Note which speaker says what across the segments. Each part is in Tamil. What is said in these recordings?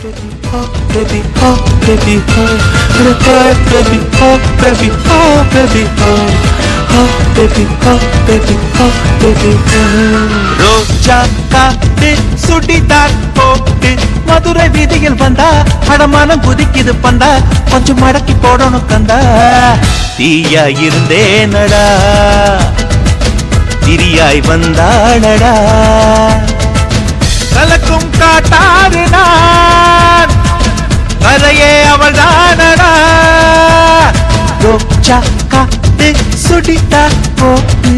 Speaker 1: oh baby, oh baby, oh baby, oh baby, oh baby, oh baby, oh baby, oh baby, ரோஜா காத்து சுடிதார் போட்டு மதுரை வீதியில் வந்தா அடமானம் குதிக்குது பந்தா கொஞ்சம் மடக்கி போடணும் கந்தா தீயா இருந்தேனடா திரியாய் வந்தாளடா கலக்கும் காட்டாறு நான் கரையே அவள் தானடா ரோஜா காத்து சுடிதார் போட்டு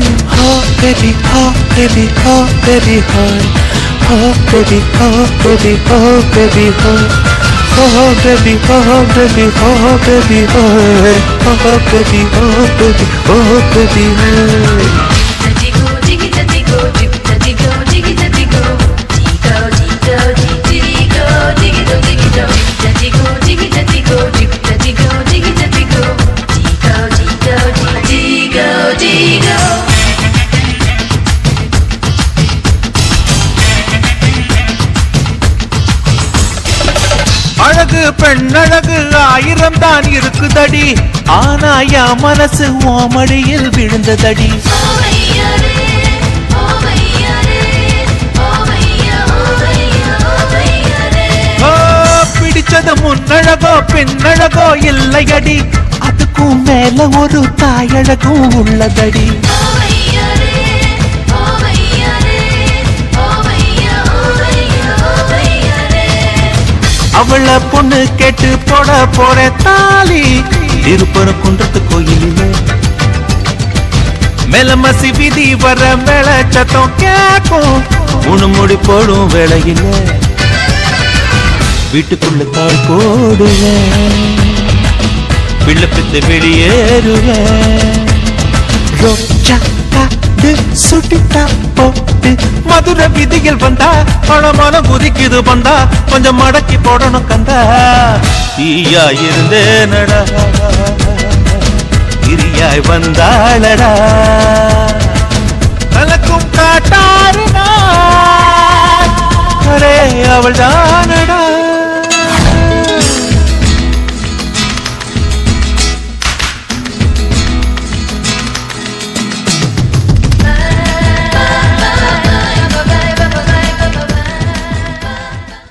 Speaker 1: oh baby, oh baby, oh baby, oh baby, oh baby, oh baby, oh baby, oh baby, oh baby, oh baby, oh baby, oh baby, அழகு பெண்ணழகு ஆயிரம் தான் இருக்குதடி ஆனா என் மனசு ஓமடியில் விழுந்ததடி பிடிச்சது முன்னழகோ பெண்ணழகோ இல்லையடி அதுக்கும் மேல ஒரு தாயழகும் உள்ளதடி அவள பொண்ணு கேட்டு போட போற தாலி திருப்பர குன்றத்து கோயிலிலே மெலமசி விதி வர மேல சத்தம் கேட்கும் முடி போடும் வேளையில வீட்டுக்குள்ள தாள் போடுவேன் பிள்ளை பித்து வெளியேறுவேன் ரோஜா காத்து சுட்டித்தா போட்டு மதுரை விதியில் வந்தா பணமான குதிக்குது வந்தா கொஞ்சம் மடக்கி போடணும் கந்தா தீயா இருந்தேனடா திரியாய் வந்தாளடா கலக்கும் காட்டாறு அவள் தான